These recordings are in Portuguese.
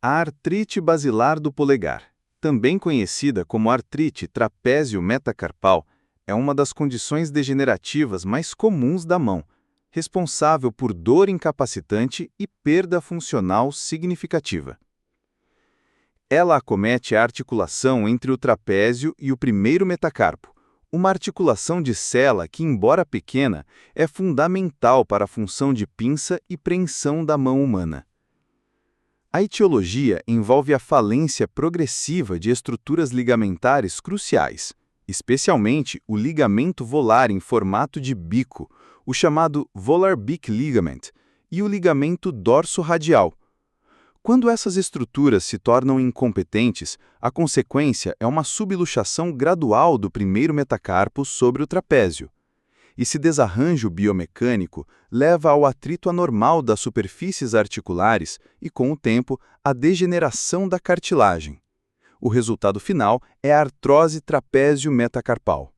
A artrite basilar do polegar, também conhecida como artrite trapézio-metacarpal, é uma das condições degenerativas mais comuns da mão, responsável por dor incapacitante e perda funcional significativa. Ela acomete a articulação entre o trapézio e o primeiro metacarpo, uma articulação de sela que, embora pequena, é fundamental para a função de pinça e preensão da mão humana. A etiologia envolve a falência progressiva de estruturas ligamentares cruciais, especialmente o ligamento volar em formato de bico, o chamado volar beak ligament, e o ligamento dorso-radial. Quando essas estruturas se tornam incompetentes, a consequência é uma subluxação gradual do primeiro metacarpo sobre o trapézio. Esse desarranjo biomecânico leva ao atrito anormal das superfícies articulares e, com o tempo, à degeneração da cartilagem. O resultado final é a artrose trapézio-metacarpal.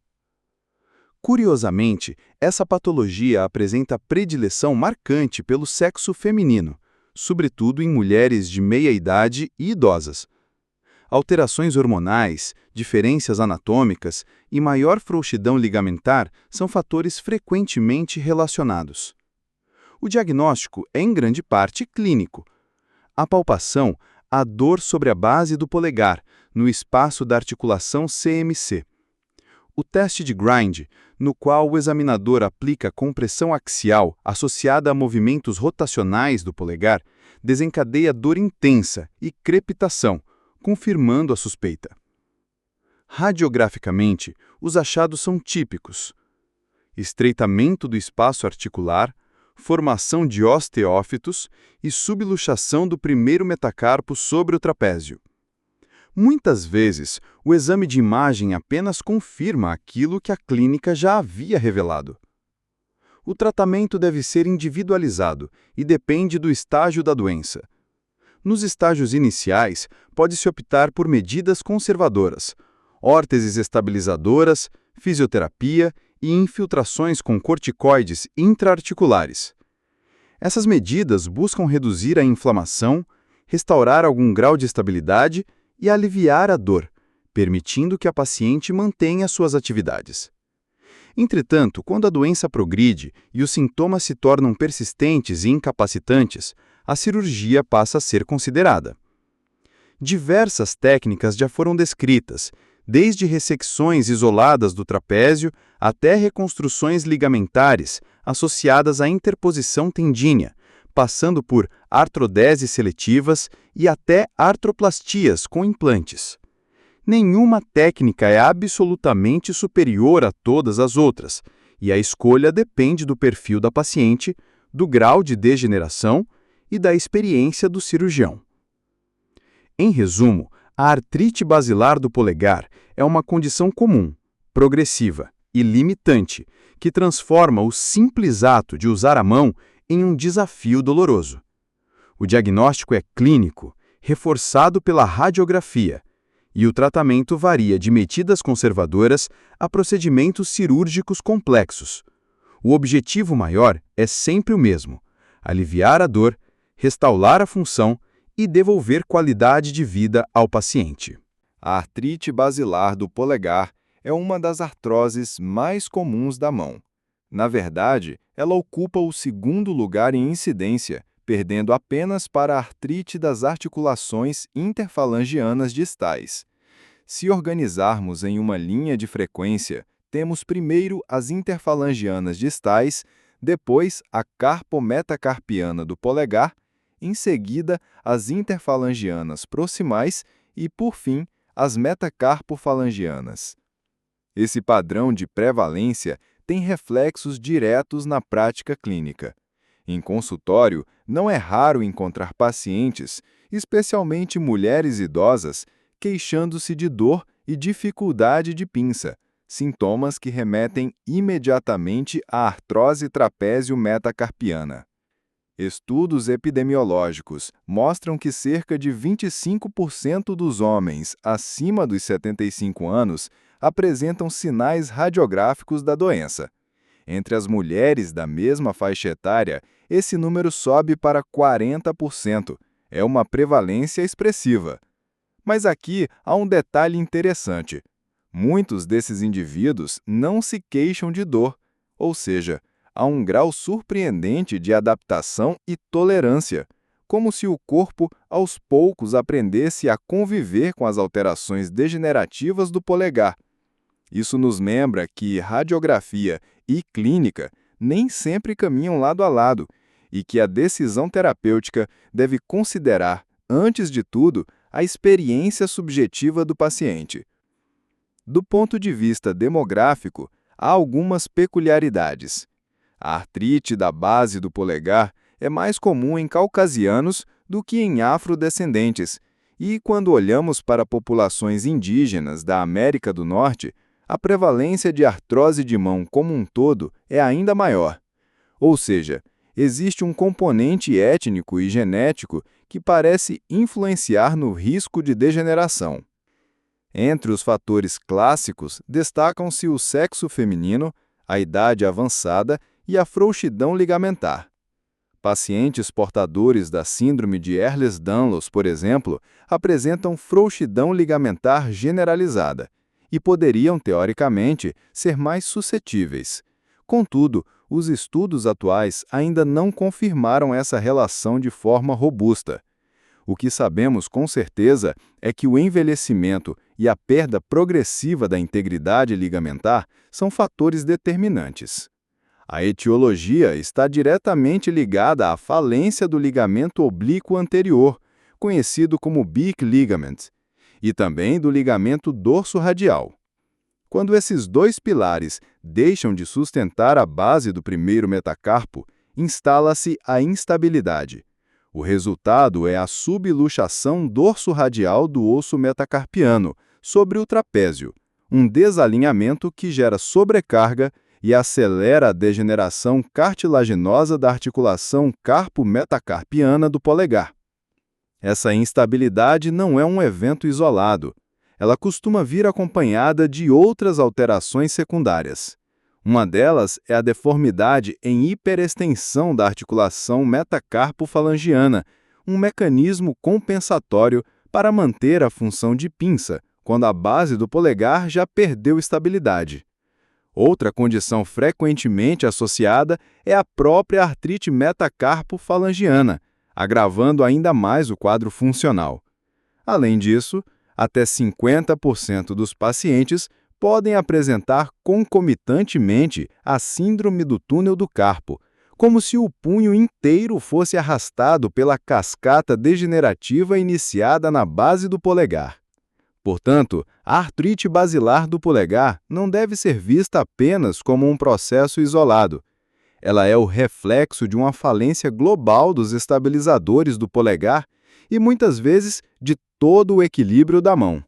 Curiosamente, essa patologia apresenta predileção marcante pelo sexo feminino, sobretudo em mulheres de meia-idade e idosas. Alterações hormonais, diferenças anatômicas e maior frouxidão ligamentar são fatores frequentemente relacionados. O diagnóstico é em grande parte clínico. A palpação, a dor sobre a base do polegar, no espaço da articulação CMC. O teste de Grind, no qual o examinador aplica compressão axial associada a movimentos rotacionais do polegar, desencadeia dor intensa e crepitação, confirmando a suspeita. Radiograficamente, os achados são típicos: estreitamento do espaço articular, formação de osteófitos e subluxação do primeiro metacarpo sobre o trapézio. Muitas vezes, o exame de imagem apenas confirma aquilo que a clínica já havia revelado. O tratamento deve ser individualizado e depende do estágio da doença. Nos estágios iniciais, pode-se optar por medidas conservadoras, órteses estabilizadoras, fisioterapia e infiltrações com corticoides intraarticulares. Essas medidas buscam reduzir a inflamação, restaurar algum grau de estabilidade e aliviar a dor, permitindo que a paciente mantenha suas atividades. Entretanto, quando a doença progride e os sintomas se tornam persistentes e incapacitantes, a cirurgia passa a ser considerada. Diversas técnicas já foram descritas, desde ressecções isoladas do trapézio até reconstruções ligamentares associadas à interposição tendínea, passando por artrodeses seletivas e até artroplastias com implantes. Nenhuma técnica é absolutamente superior a todas as outras, e a escolha depende do perfil da paciente, do grau de degeneração e da experiência do cirurgião. Em resumo, a artrite basilar do polegar é uma condição comum, progressiva e limitante que transforma o simples ato de usar a mão em um desafio doloroso. O diagnóstico é clínico, reforçado pela radiografia, e o tratamento varia de medidas conservadoras a procedimentos cirúrgicos complexos. O objetivo maior é sempre o mesmo: aliviar a dor, restaurar a função e devolver qualidade de vida ao paciente. A artrite basilar do polegar é uma das artroses mais comuns da mão. Na verdade, ela ocupa o segundo lugar em incidência, perdendo apenas para a artrite das articulações interfalangianas distais. Se organizarmos em uma linha de frequência, temos primeiro as interfalangianas distais, depois a carpometacarpiana do polegar, em seguida as interfalangianas proximais e, por fim, as metacarpofalangianas. Esse padrão de prevalência tem reflexos diretos na prática clínica. Em consultório, não é raro encontrar pacientes, especialmente mulheres idosas, queixando-se de dor e dificuldade de pinça, sintomas que remetem imediatamente à artrose trapézio-metacarpiana. Estudos epidemiológicos mostram que cerca de 25% dos homens acima dos 75 anos apresentam sinais radiográficos da doença. Entre as mulheres da mesma faixa etária, esse número sobe para 40%, é uma prevalência expressiva. Mas aqui há um detalhe interessante. Muitos desses indivíduos não se queixam de dor, ou seja, há um grau surpreendente de adaptação e tolerância, como se o corpo aos poucos aprendesse a conviver com as alterações degenerativas do polegar. Isso nos lembra que radiografia e clínica nem sempre caminham lado a lado e que a decisão terapêutica deve considerar, antes de tudo, a experiência subjetiva do paciente. Do ponto de vista demográfico, há algumas peculiaridades. A artrite da base do polegar é mais comum em caucasianos do que em afrodescendentes, e quando olhamos para populações indígenas da América do Norte, a prevalência de artrose de mão como um todo é ainda maior. Ou seja, existe um componente étnico e genético que parece influenciar no risco de degeneração. Entre os fatores clássicos, destacam-se o sexo feminino, a idade avançada e a frouxidão ligamentar. Pacientes portadores da síndrome de Ehlers-Danlos, por exemplo, apresentam frouxidão ligamentar generalizada e poderiam, teoricamente, ser mais suscetíveis. Contudo, os estudos atuais ainda não confirmaram essa relação de forma robusta. O que sabemos com certeza é que o envelhecimento e a perda progressiva da integridade ligamentar são fatores determinantes. A etiologia está diretamente ligada à falência do ligamento oblíquo anterior, conhecido como Beak ligament, e também do ligamento dorso-radial. Quando esses dois pilares deixam de sustentar a base do primeiro metacarpo, instala-se a instabilidade. O resultado é a subluxação dorso-radial do osso metacarpiano sobre o trapézio, um desalinhamento que gera sobrecarga e acelera a degeneração cartilaginosa da articulação carpo-metacarpiana do polegar. Essa instabilidade não é um evento isolado. Ela costuma vir acompanhada de outras alterações secundárias. Uma delas é a deformidade em hiperextensão da articulação metacarpo-falangiana, um mecanismo compensatório para manter a função de pinça, quando a base do polegar já perdeu estabilidade. Outra condição frequentemente associada é a própria artrite metacarpo-falangiana, agravando ainda mais o quadro funcional. Além disso, até 50% dos pacientes podem apresentar concomitantemente a síndrome do túnel do carpo, como se o punho inteiro fosse arrastado pela cascata degenerativa iniciada na base do polegar. Portanto, a artrite basilar do polegar não deve ser vista apenas como um processo isolado. Ela é o reflexo de uma falência global dos estabilizadores do polegar e, muitas vezes, de todo o equilíbrio da mão.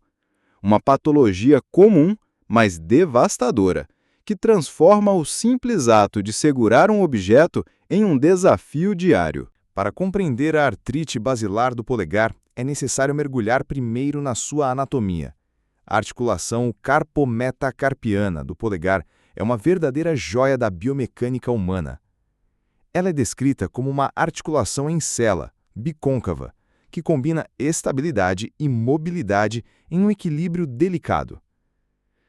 Uma patologia comum, mas devastadora, que transforma o simples ato de segurar um objeto em um desafio diário. Para compreender a artrite basilar do polegar, é necessário mergulhar primeiro na sua anatomia. A articulação carpometacarpiana do polegar é uma verdadeira joia da biomecânica humana. Ela é descrita como uma articulação em sela, bicôncava, que combina estabilidade e mobilidade em um equilíbrio delicado.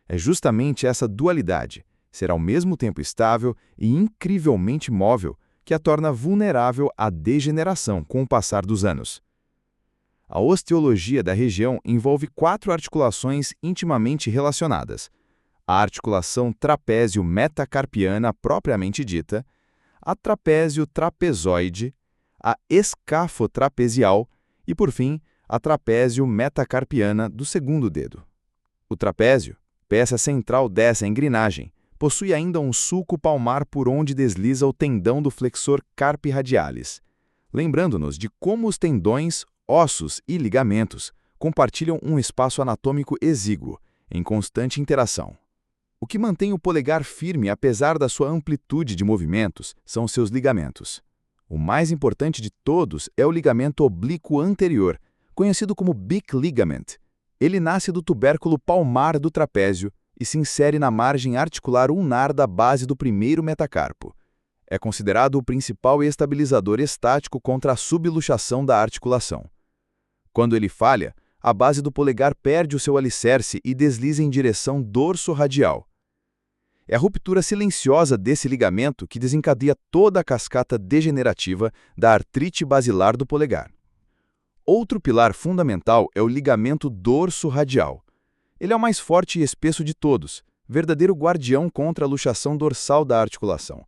É justamente essa dualidade, ser ao mesmo tempo estável e incrivelmente móvel, que a torna vulnerável à degeneração com o passar dos anos. A osteologia da região envolve 4 articulações intimamente relacionadas: a articulação trapézio-metacarpiana propriamente dita, a trapézio-trapezoide, a escafotrapezial e, por fim, a trapézio-metacarpiana do segundo dedo. O trapézio, peça central dessa engrenagem, possui ainda um sulco palmar por onde desliza o tendão do flexor carpi radialis, lembrando-nos de como os tendões, ossos e ligamentos compartilham um espaço anatômico exíguo, em constante interação. O que mantém o polegar firme apesar da sua amplitude de movimentos são seus ligamentos. O mais importante de todos é o ligamento oblíquo anterior, conhecido como Beak ligament. Ele nasce do tubérculo palmar do trapézio e se insere na margem articular ulnar da base do primeiro metacarpo. É considerado o principal estabilizador estático contra a subluxação da articulação. Quando ele falha, a base do polegar perde o seu alicerce e desliza em direção dorso-radial. É a ruptura silenciosa desse ligamento que desencadeia toda a cascata degenerativa da artrite basilar do polegar. Outro pilar fundamental é o ligamento dorso-radial. Ele é o mais forte e espesso de todos, verdadeiro guardião contra a luxação dorsal da articulação.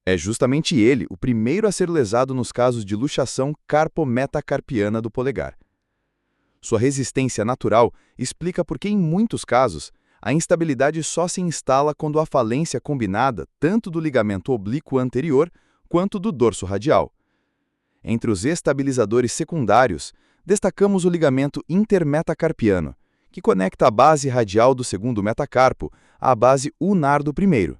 É justamente ele o primeiro a ser lesado nos casos de luxação carpometacarpiana do polegar. Sua resistência natural explica por que, em muitos casos, a instabilidade só se instala quando há falência combinada tanto do ligamento oblíquo anterior quanto do dorso radial. Entre os estabilizadores secundários, destacamos o ligamento intermetacarpiano, que conecta a base radial do segundo metacarpo à base ulnar do primeiro.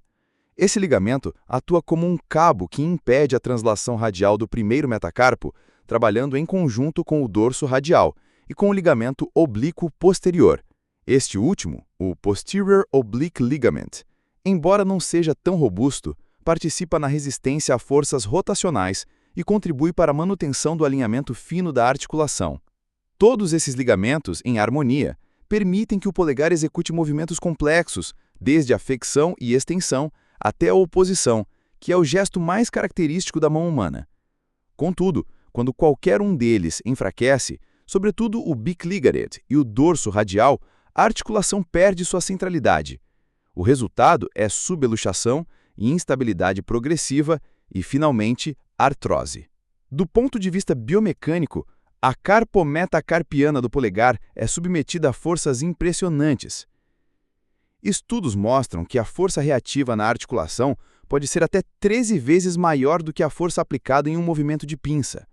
Esse ligamento atua como um cabo que impede a translação radial do primeiro metacarpo, trabalhando em conjunto com o dorso radial e com o ligamento oblíquo posterior. Este último, o Posterior Oblique Ligament, embora não seja tão robusto, participa na resistência a forças rotacionais e contribui para a manutenção do alinhamento fino da articulação. Todos esses ligamentos, em harmonia, permitem que o polegar execute movimentos complexos, desde a flexão e extensão até a oposição, que é o gesto mais característico da mão humana. Contudo, quando qualquer um deles enfraquece, sobretudo o bicligaret e o dorso radial, a articulação perde sua centralidade. O resultado é subluxação, instabilidade progressiva e, finalmente, artrose. Do ponto de vista biomecânico, a carpometacarpiana do polegar é submetida a forças impressionantes. Estudos mostram que a força reativa na articulação pode ser até 13 vezes maior do que a força aplicada em um movimento de pinça.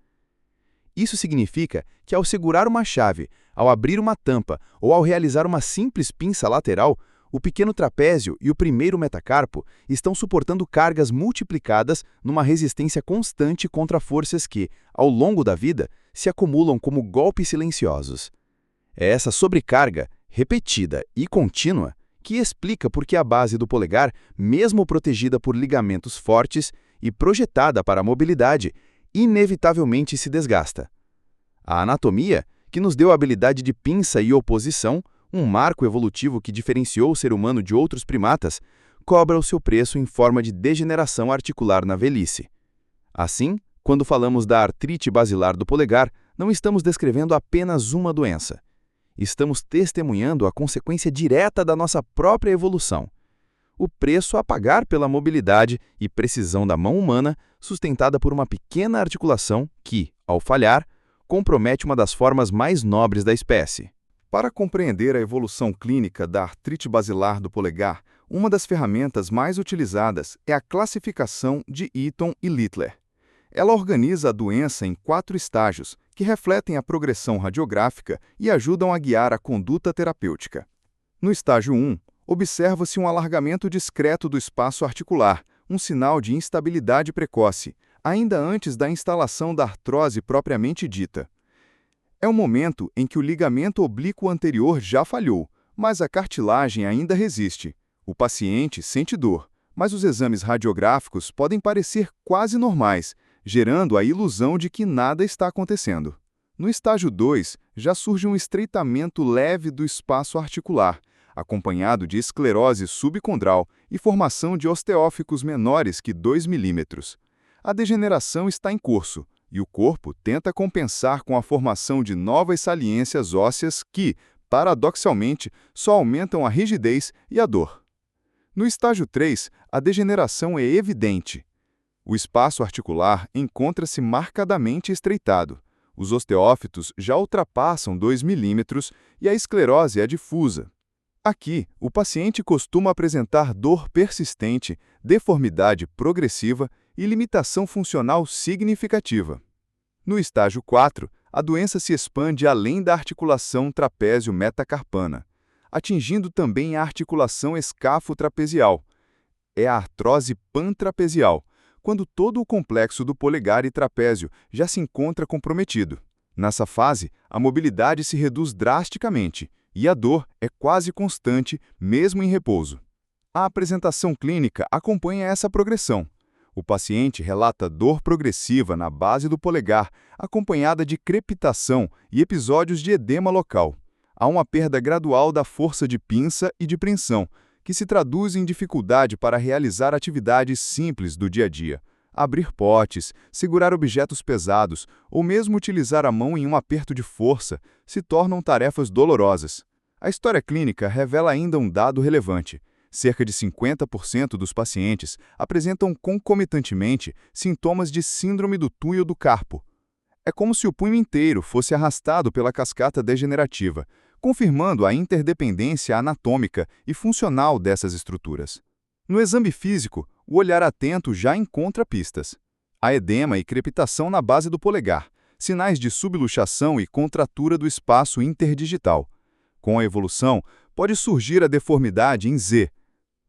Isso significa que, ao segurar uma chave, ao abrir uma tampa ou ao realizar uma simples pinça lateral, o pequeno trapézio e o primeiro metacarpo estão suportando cargas multiplicadas numa resistência constante contra forças que, ao longo da vida, se acumulam como golpes silenciosos. É essa sobrecarga, repetida e contínua, que explica por que a base do polegar, mesmo protegida por ligamentos fortes e projetada para a mobilidade, inevitavelmente se desgasta. A anatomia, que nos deu a habilidade de pinça e oposição, um marco evolutivo que diferenciou o ser humano de outros primatas, cobra o seu preço em forma de degeneração articular na velhice. Assim, quando falamos da artrite basilar do polegar, não estamos descrevendo apenas uma doença. Estamos testemunhando a consequência direta da nossa própria evolução. O preço a pagar pela mobilidade e precisão da mão humana, sustentada por uma pequena articulação que, ao falhar, compromete uma das formas mais nobres da espécie. Para compreender a evolução clínica da artrite basilar do polegar, uma das ferramentas mais utilizadas é a classificação de Eaton e Littler. Ela organiza a doença em 4 estágios, que refletem a progressão radiográfica e ajudam a guiar a conduta terapêutica. No estágio 1, observa-se um alargamento discreto do espaço articular, um sinal de instabilidade precoce, ainda antes da instalação da artrose propriamente dita. É um momento em que o ligamento oblíquo anterior já falhou, mas a cartilagem ainda resiste. O paciente sente dor, mas os exames radiográficos podem parecer quase normais, gerando a ilusão de que nada está acontecendo. No estágio 2, já surge um estreitamento leve do espaço articular, acompanhado de esclerose subcondral e formação de osteóficos menores que 2 milímetros. A degeneração está em curso, e o corpo tenta compensar com a formação de novas saliências ósseas que, paradoxalmente, só aumentam a rigidez e a dor. No estágio 3, a degeneração é evidente. O espaço articular encontra-se marcadamente estreitado. Os osteófitos já ultrapassam 2 milímetros e a esclerose é difusa. Aqui, o paciente costuma apresentar dor persistente, deformidade progressiva e limitação funcional significativa. No estágio 4, a doença se expande além da articulação trapézio-metacarpana, atingindo também a articulação escáfo-trapezial. É a artrose pantrapezial, quando todo o complexo do polegar e trapézio já se encontra comprometido. Nessa fase, a mobilidade se reduz drasticamente e a dor é quase constante, mesmo em repouso. A apresentação clínica acompanha essa progressão. O paciente relata dor progressiva na base do polegar, acompanhada de crepitação e episódios de edema local. Há uma perda gradual da força de pinça e de preensão, que se traduz em dificuldade para realizar atividades simples do dia a dia. Abrir potes, segurar objetos pesados ou mesmo utilizar a mão em um aperto de força se tornam tarefas dolorosas. A história clínica revela ainda um dado relevante. Cerca de 50% dos pacientes apresentam concomitantemente sintomas de síndrome do túnel do carpo. É como se o punho inteiro fosse arrastado pela cascata degenerativa, confirmando a interdependência anatômica e funcional dessas estruturas. No exame físico, o olhar atento já encontra pistas. Há edema e crepitação na base do polegar, sinais de subluxação e contratura do espaço interdigital. Com a evolução, pode surgir a deformidade em Z,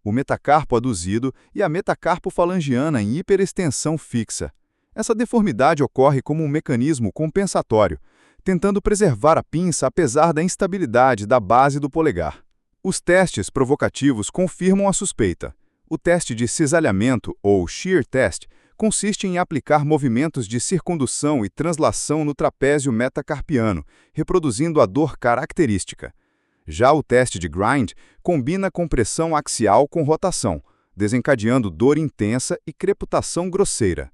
o metacarpo aduzido e a metacarpofalangiana em hiperextensão fixa. Essa deformidade ocorre como um mecanismo compensatório, tentando preservar a pinça apesar da instabilidade da base do polegar. Os testes provocativos confirmam a suspeita. O teste de cisalhamento, ou shear test, consiste em aplicar movimentos de circundução e translação no trapézio metacarpiano, reproduzindo a dor característica. Já o teste de grind combina compressão axial com rotação, desencadeando dor intensa e crepitação grosseira.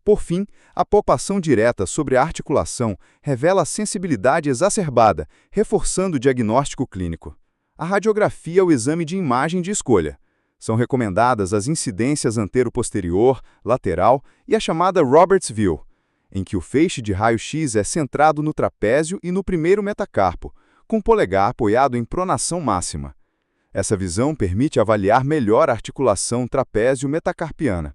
Por fim, a palpação direta sobre a articulação revela sensibilidade exacerbada, reforçando o diagnóstico clínico. A radiografia é o exame de imagem de escolha. São recomendadas as incidências antero-posterior, lateral e a chamada Roberts View, em que o feixe de raio-x é centrado no trapézio e no primeiro metacarpo, com o polegar apoiado em pronação máxima. Essa visão permite avaliar melhor a articulação trapézio-metacarpiana.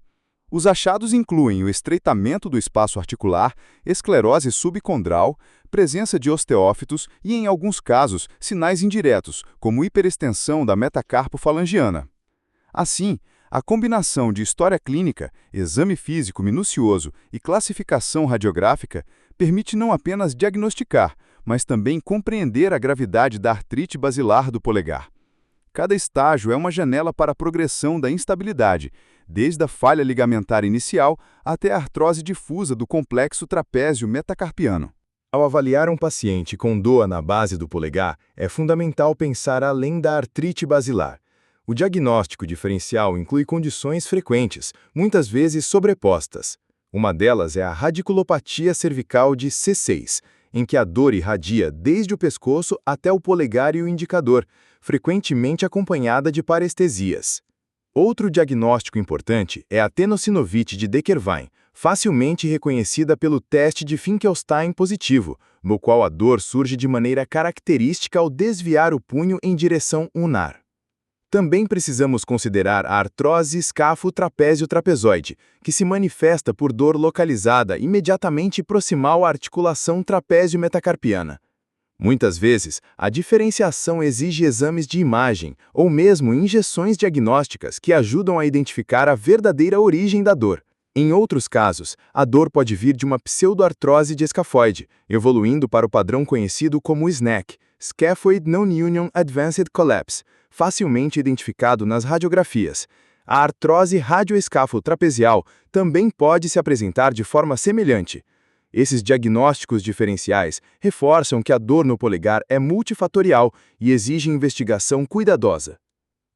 Os achados incluem o estreitamento do espaço articular, esclerose subcondral, presença de osteófitos e, em alguns casos, sinais indiretos, como hiperextensão da metacarpofalangiana. Assim, a combinação de história clínica, exame físico minucioso e classificação radiográfica permite não apenas diagnosticar, mas também compreender a gravidade da artrite basilar do polegar. Cada estágio é uma janela para a progressão da instabilidade, desde a falha ligamentar inicial até a artrose difusa do complexo trapézio metacarpiano. Ao avaliar um paciente com dor na base do polegar, é fundamental pensar além da artrite basilar. O diagnóstico diferencial inclui condições frequentes, muitas vezes sobrepostas. Uma delas é a radiculopatia cervical de C6, em que a dor irradia desde o pescoço até o polegar e o indicador, frequentemente acompanhada de parestesias. Outro diagnóstico importante é a tenossinovite de Dequervain, facilmente reconhecida pelo teste de Finkelstein positivo, no qual a dor surge de maneira característica ao desviar o punho em direção ulnar. Também precisamos considerar a artrose escafo-trapézio-trapezoide, que se manifesta por dor localizada imediatamente proximal à articulação trapézio-metacarpiana. Muitas vezes, a diferenciação exige exames de imagem ou mesmo injeções diagnósticas que ajudam a identificar a verdadeira origem da dor. Em outros casos, a dor pode vir de uma pseudoartrose de escafoide, evoluindo para o padrão conhecido como SNAC, Scaphoid Non-Union Advanced Collapse, facilmente identificado nas radiografias. A artrose radioescafo-trapezial também pode se apresentar de forma semelhante. Esses diagnósticos diferenciais reforçam que a dor no polegar é multifatorial e exige investigação cuidadosa.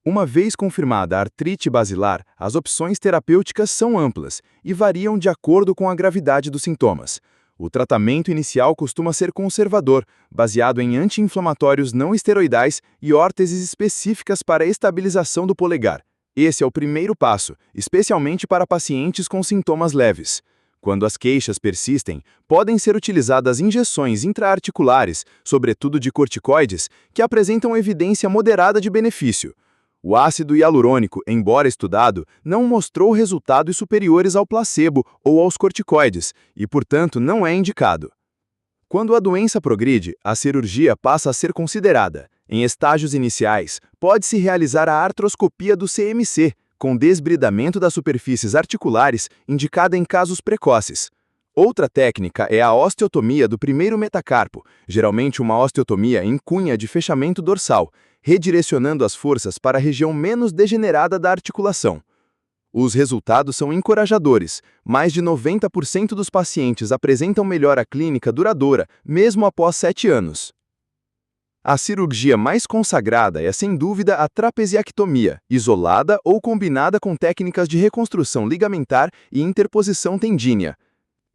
Uma vez confirmada a artrite basilar, as opções terapêuticas são amplas e variam de acordo com a gravidade dos sintomas. O tratamento inicial costuma ser conservador, baseado em anti-inflamatórios não esteroidais e órteses específicas para a estabilização do polegar. Esse é o primeiro passo, especialmente para pacientes com sintomas leves. Quando as queixas persistem, podem ser utilizadas injeções intraarticulares, sobretudo de corticoides, que apresentam evidência moderada de benefício. O ácido hialurônico, embora estudado, não mostrou resultados superiores ao placebo ou aos corticoides e, portanto, não é indicado. Quando a doença progride, a cirurgia passa a ser considerada. Em estágios iniciais, pode-se realizar a artroscopia do CMC, com desbridamento das superfícies articulares, indicada em casos precoces. Outra técnica é a osteotomia do primeiro metacarpo, geralmente uma osteotomia em cunha de fechamento dorsal, redirecionando as forças para a região menos degenerada da articulação. Os resultados são encorajadores. Mais de 90% dos pacientes apresentam melhora clínica duradoura, mesmo após 7 anos. A cirurgia mais consagrada é, sem dúvida, a trapesiectomia, isolada ou combinada com técnicas de reconstrução ligamentar e interposição tendínea.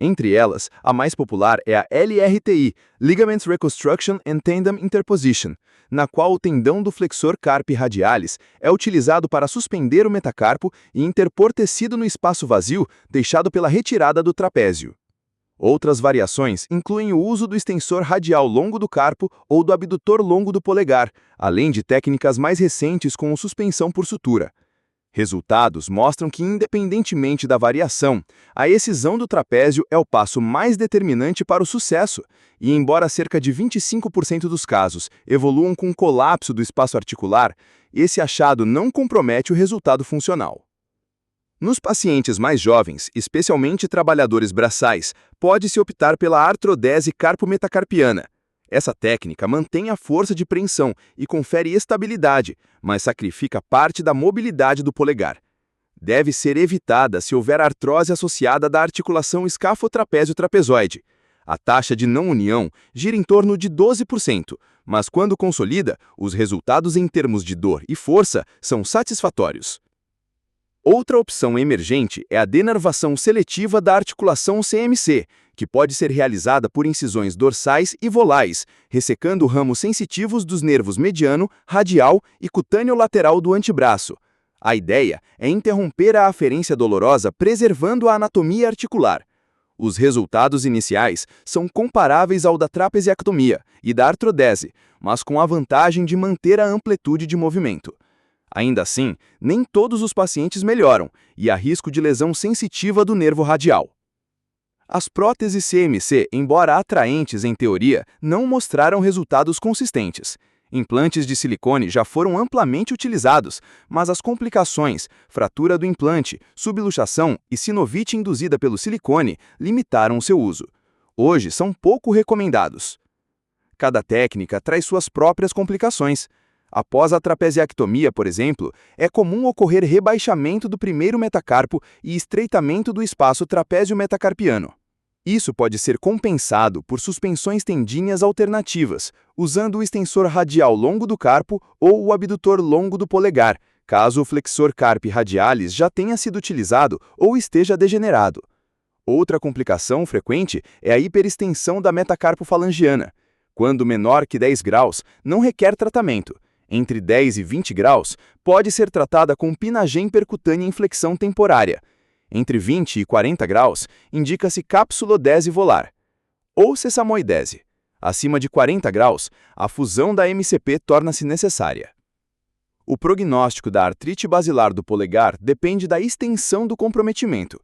Entre elas, a mais popular é a LRTI, Ligament Reconstruction and Tendon Interposition, na qual o tendão do flexor carpi radialis é utilizado para suspender o metacarpo e interpor tecido no espaço vazio deixado pela retirada do trapézio. Outras variações incluem o uso do extensor radial longo do carpo ou do abdutor longo do polegar, além de técnicas mais recentes com suspensão por sutura. Resultados mostram que, independentemente da variação, a excisão do trapézio é o passo mais determinante para o sucesso, e embora cerca de 25% dos casos evoluam com colapso do espaço articular, esse achado não compromete o resultado funcional. Nos pacientes mais jovens, especialmente trabalhadores braçais, pode-se optar pela artrodese carpo-metacarpiana. Essa técnica mantém a força de preensão e confere estabilidade, mas sacrifica parte da mobilidade do polegar. Deve ser evitada se houver artrose associada da articulação escafotrapézio-trapezoide. A taxa de não união gira em torno de 12%, mas quando consolida, os resultados em termos de dor e força são satisfatórios. Outra opção emergente é a denervação seletiva da articulação CMC, que pode ser realizada por incisões dorsais e volais, ressecando ramos sensitivos dos nervos mediano, radial e cutâneo lateral do antebraço. A ideia é interromper a aferência dolorosa preservando a anatomia articular. Os resultados iniciais são comparáveis ao da trapesiectomia e da artrodese, mas com a vantagem de manter a amplitude de movimento. Ainda assim, nem todos os pacientes melhoram, e há risco de lesão sensitiva do nervo radial. As próteses CMC, embora atraentes em teoria, não mostraram resultados consistentes. Implantes de silicone já foram amplamente utilizados, mas as complicações, fratura do implante, subluxação e sinovite induzida pelo silicone limitaram seu uso. Hoje são pouco recomendados. Cada técnica traz suas próprias complicações. Após a trapesiectomia, por exemplo, é comum ocorrer rebaixamento do primeiro metacarpo e estreitamento do espaço trapézio-metacarpiano. Isso pode ser compensado por suspensões tendíneas alternativas, usando o extensor radial longo do carpo ou o abdutor longo do polegar, caso o flexor carpi radialis já tenha sido utilizado ou esteja degenerado. Outra complicação frequente é a hiperextensão da metacarpofalangiana. Quando menor que 10 graus, não requer tratamento. Entre 10 e 20 graus, pode ser tratada com pinagem percutânea em flexão temporária. Entre 20 e 40 graus, indica-se capsulodese volar, ou sesamoidese. Acima de 40 graus, a fusão da MCP torna-se necessária. O prognóstico da artrite basilar do polegar depende da extensão do comprometimento.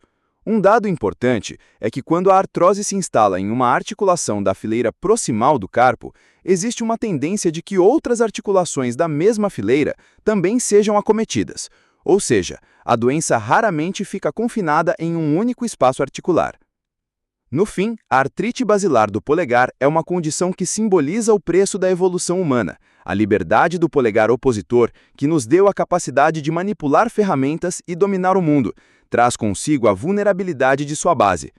Um dado importante é que quando a artrose se instala em uma articulação da fileira proximal do carpo, existe uma tendência de que outras articulações da mesma fileira também sejam acometidas, ou seja, a doença raramente fica confinada em um único espaço articular. No fim, a artrite basilar do polegar é uma condição que simboliza o preço da evolução humana, a liberdade do polegar opositor que nos deu a capacidade de manipular ferramentas e dominar o mundo, traz consigo a vulnerabilidade de sua base.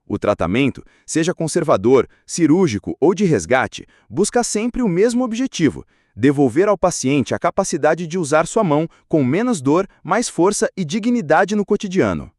O tratamento, seja conservador, cirúrgico ou de resgate, busca sempre o mesmo objetivo: devolver ao paciente a capacidade de usar sua mão com menos dor, mais força e dignidade no cotidiano.